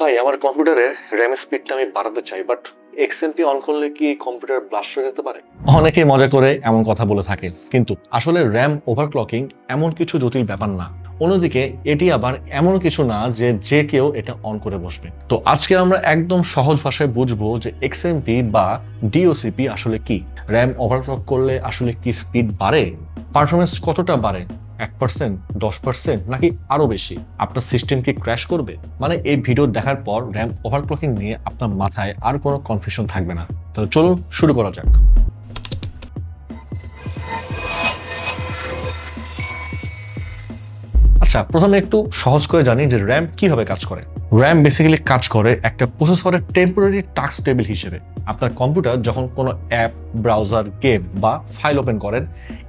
ভাই আমার কম্পিউটারে র্যাম স্পিডটা আমি বাড়াতে চাই, বাট এক্সএমপি অন করলে কি কম্পিউটার ব্লাস্ট হয়ে যেতে পারে? অনেকেই মজা করে এমন কথা বলে থাকে, কিন্তু আসলে র্যাম ওভারক্লকিং এমন কিছু জটিল ব্যাপার না। অন্যদিকে এটি আবার এমন কিছু না যে যে কেউ এটা অন করে বসবে। তো আজকে আমরা একদম সহজ ভাষায় বুঝবো যে এক্সএমপি বা ডিওসিপি আসলে কি, র্যাম ওভারক্লক করলে আসলে কি স্পিড বাড়ে, পারফরমেন্স কতটা বাড়ে, 1%, 10% নাকি আরো বেশি, আপনার সিস্টেম কি ক্র্যাশ করবে। মানে এই ভিডিও দেখার পর র্যাম ওভারক্লকিং নিয়ে আপনার মাথায় আর কোনো কনফিউশন থাকবে না। তাহলে চলুন শুরু করা যাক। আচ্ছা, প্রথমে একটু সহজ করে জানি যে র্যাম কিভাবে কাজ করে। র্যাম বেসিক্যালি কাজ করে একটা প্রসেসরের টেম্পোরারি টাস্ক টেবিল হিসেবে। আপনার কম্পিউটার যখন কোনো অ্যাপ, ব্রাউজার, গেম বা ফাইল ওপেন করেন,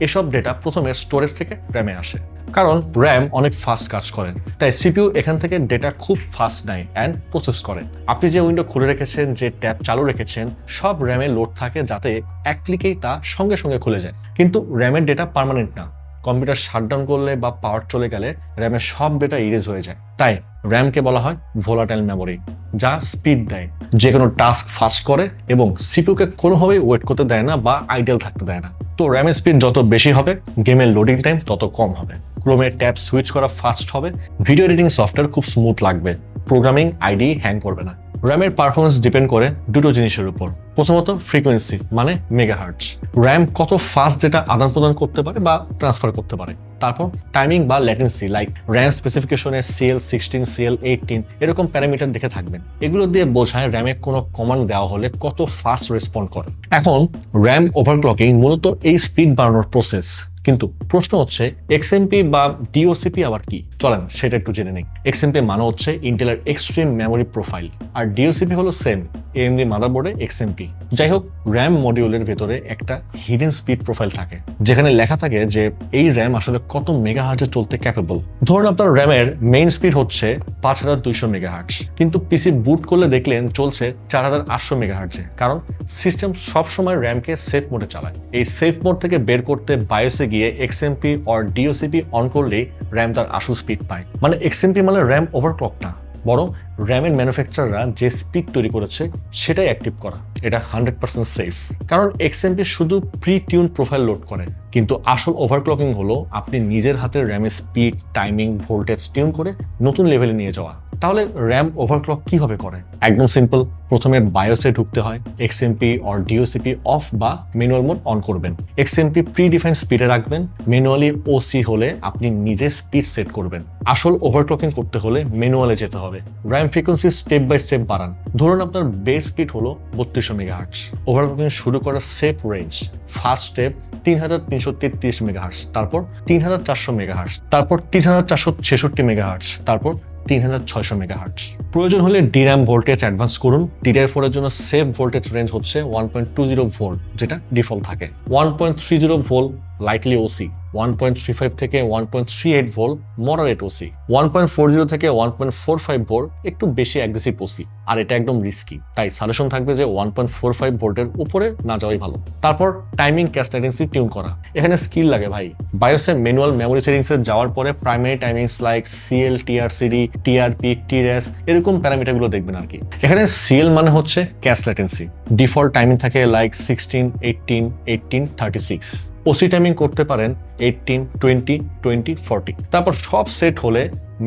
এসব ডেটা প্রথমে স্টোরেজ থেকে র্যামে আসে। কারণ র্যাম অনেক ফাস্ট কাজ করে, তাই সিপিইউ এখান থেকে ডেটা খুব ফাস্ট নেয় অ্যান্ড প্রসেস করে। আপনি যে উইন্ডো খুলে রেখেছেন, যে ট্যাব চালু রেখেছেন, সব র্যামে লোড থাকে যাতে এক ক্লিকেই তা সঙ্গে সঙ্গে খুলে যায়। কিন্তু র্যামের ডেটা পার্মানেন্ট না। কম্পিউটার শাটডাউন করলে বা পাওয়ার চলে গেলে র্যামের সব ডেটা ইরেজ হয়ে যায়। তাই র্যামকে বলা হয় ভোলাটাইল মেমোরি, যা স্পিড দেয়, যে কোনো টাস্ক ফাস্ট করে এবং সিপিইউকে কোনোভাবেই ওয়েট করতে দেয় না বা আইডেল থাকতে দেয় না। তো র্যামের স্পিড যত বেশি হবে, গেমের লোডিং টাইম তত কম হবে, ক্রোমে ট্যাব সুইচ করা ফাস্ট হবে, ভিডিও এডিটিং সফটওয়্যার খুব স্মুথ লাগবে, প্রোগ্রামিং আইডি হ্যাং করবে না। র্যামের পারফরমেন্স ডিপেন্ড করে দুটো জিনিসের উপর। প্রথমত ফ্রিকোয়েন্সি, মানে মেগাহার্টজ, র্যাম কত ফাস্ট যেটা আদান প্রদান করতে পারে বা ট্রান্সফার করতে পারে। তারপর টাইমিং বা latency, like RAM স্পেসিফিকেশনে CL16, CL18 এরকম প্যারামিটার দেখে থাকবেন। এগুলো দিয়ে বোঝায় র্যামে কোনো কমান্ড দেওয়া হলে কত ফাস্ট রেসপন্ড করে। এখন র্যাম ওভারক্লকিং মূলত এই স্পিড বাড়ানোর প্রসেস। কিন্তু প্রশ্ন হচ্ছে এক্সএমপি বা ডিওসিপি আবার কি? চলেন সেটা একটু জেনে নিই। এক্সএমপি মানে হচ্ছে ইন্টেলের এক্সট্রিম মেমোরি প্রোফাইল, আর ডিওসিপি হলো সেম AMD মাদারবোর্ডে এক্সএমপি। যাই হোক, র্যাম মডিউলের ভেতরে একটা হিডেন স্পিড প্রোফাইল থাকে, যেখানে লেখা থাকে যে এই র্যাম আসলে কত মেগাহার্টজে চলতে ক্যাপেবল। ধরুন আপনার র্যামের মেইন স্পিড হচ্ছে 5200 মেগাহার্টজ, কিন্তু পিসি বুট করলে দেখলেন চলছে 4800 মেগাহার্টজে, কারণ সিস্টেম সবসময় র্যামকে সেফ মোডে চালায়। এই সেফ মোড থেকে বের করতে বায়োসে গিয়ে এক্সএমপি অর ডিওসিপি অন করলেই র্যাম তার আসল স্পিড পায়। মানে এক্সএমপি মানে র্যাম ওভারক্লক না, বরং র্যামের ম্যানুফ্যাকচাররা যে স্পিড তৈরি করেছে সেটাই অ্যাক্টিভ করা। এটা 100% সেফ, কারণ এক্সএমপি শুধু প্রি টিউন প্রোফাইল লোড করে, কিন্তু আসল ওভারক্লকিং হলো আপনি নিজের হাতে র্যামের স্পিড, টাইমিং, ভোল্টেজ টিউন করে নতুন লেভেলে নিয়ে যাওয়া। তাহলে র্যাম ওভারক্লক কিভাবে করে? একদম সিম্পল। প্রথমে বায়োসে ঢুকতে হয়, এক্সএমপি অর ডিওসিপি অফ বা ম্যানুয়াল মোড অন করবেন, এক্সএমপি প্রি ডিফাইন্ড স্পিডে রাখবেন, ম্যানুয়ালি ওসি হলে আপনি নিজে স্পিড সেট করবেন। আসল ওভারক্লকিং করতে হলে ম্যানুয়ালে যেতে হবে। RAM frequency step by step বাড়ান। ধরুন আপনার বেস স্পিড হলো 3200 মেগাহার্টজ, ওভারক্লকিং শুরু করার safe range, first step 3333 megahertz, তারপর 3400 মেগাহার্টজ, তারপর 3466 মেগাহার্টজ, তারপর 3600 মেগাহার্টজ। প্রয়োজন হলে ডিরাম ভোল্টেজ অ্যাডভান্স করুন। DDR4 এর জন্য সেফ ভোল্টেজ রেঞ্জ হচ্ছে 1.20 ভোল্ট, যেটা ডিফল্ট থাকে। 1.30 ভোল্ট লাইটলি ওসি, 1.35 থেকে 1.38 ভোল্ট মডারেট ওসি, 1.40 থেকে 1.45 ভোল্ট একটু বেশি অ্যাগ্রেসিভ ওসি। আর এটা একদম রিস্কি, তাই সাজেশন থাকবে যে 1.45 ভোল্টের উপরে না যাওয়াই ভালো। তারপর টাইমিং, ক্যাশ লেটেন্সি টিউন করা। এখানে স্কিল লাগে ভাই। বায়োসে ম্যানুয়াল মেমোরি সেটিংসে যাওয়ার পরে primary timings like CL, TRCD, TRP, TRES এরকম প্যারামিটারগুলো দেখবেন আর কি। এখানে CL মানে হচ্ছে ক্যাশ লেটেন্সি। ডিফল্ট টাইমিং থাকে লাইক 16, 18, 18, 36। ওসি টাইমিং করতে পারেন 18, 20, 20, 40। তারপর সব সেট হলে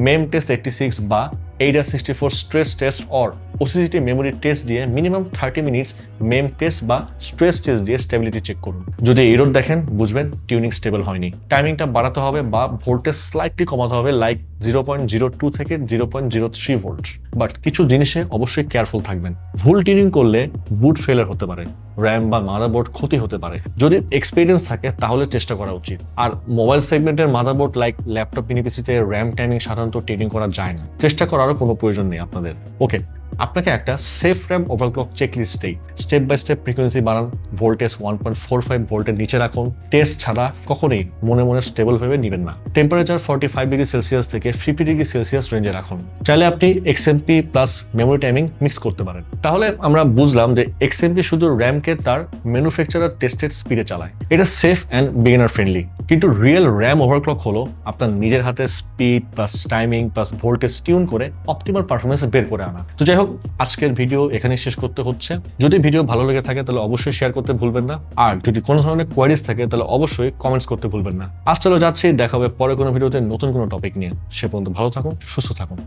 মেম টেস্ট 86 বা AIDA64 stress test or OCCT memory test দিয়ে মিনিমাম 30 মিনিটস মেম টেস্ট বা স্ট্রেস টেস্ট দিয়ে স্টেবিলিটি চেক করুন। যদি এরর দেখেন বুঝবেন টিউনিং স্টেবল হয়নি। টাইমিংটা বাড়াতে হবে বা ভোল্টেজ স্লাইটলি কমাতে হবে, লাইক 0.02 থেকে 0.03 ভোল্ট। বাট কিছু জিনিসে অবশ্যই কেয়ারফুল থাকবেন। ভুল টিউনিং করলে বুট ফেলার হতে পারে, র্যাম বা মাদারবোর্ড ক্ষতি হতে পারে। যদি এক্সপিরিয়েন্স থাকে তাহলে চেষ্টা করা উচিত। আর মোবাইল সেগমেন্টের মাদারবোর্ড লাইক ল্যাপটপ, মিনি পিসিতে র্যাম টাইমিং সাধারণত টিউনিং করা যায় না, চেষ্টা করারও কোনো প্রয়োজন নেই আপনাদের। ওকে, আপনাকে একটা সেফ র্যাম ওভারক্লক চেকলিস্ট দেই। স্টেপ বাই স্টেপ ফ্রিকোয়েন্সি বাড়ান, ভোল্টেজ 1.45 ভোল্টের নিচে রাখুন, টেস্ট ছাড়া কখনোই মনে মনে স্টেবল ভেবে নেবেন না। টেম্পারেচার 45 ডিগ্রি সেলসিয়াস থেকে 50 ডিগ্রি সেলসিয়াস রেঞ্জে রাখুন। চাইলে আপনি XMP plus memory timing mix করতে পারেন। তাহলে আমরা বুঝলাম যে এক্সএমপি শুধু র্যামকে তার ম্যানুফ্যাকচারার টেস্টেড স্পিডে চালায়। এটা সেফ অ্যান্ড বিগিনার ফ্রেন্ডলি। কিন্তু রিয়েল র্যাম ওভারক্লক হলো আপনার নিজের হাতে speed plus timing plus voltage tune করে অপটিমাল পারফরমেন্স বের করে আনা। তো যাই হোক, আজকের ভিডিও এখানে শেষ করতে হচ্ছে। যদি ভিডিও ভালো লেগে থাকে তাহলে অবশ্যই শেয়ার করতে ভুলবেন না, আর যদি কোনো ধরনের কোয়ারিজ থাকে তাহলে অবশ্যই কমেন্টস করতে ভুলবেন না। আজ চলো যাচ্ছি, দেখা হবে পরে কোনো ভিডিওতে নতুন কোনো টপিক নিয়ে। সে পর্যন্ত ভালো থাকুন, সুস্থ থাকুন।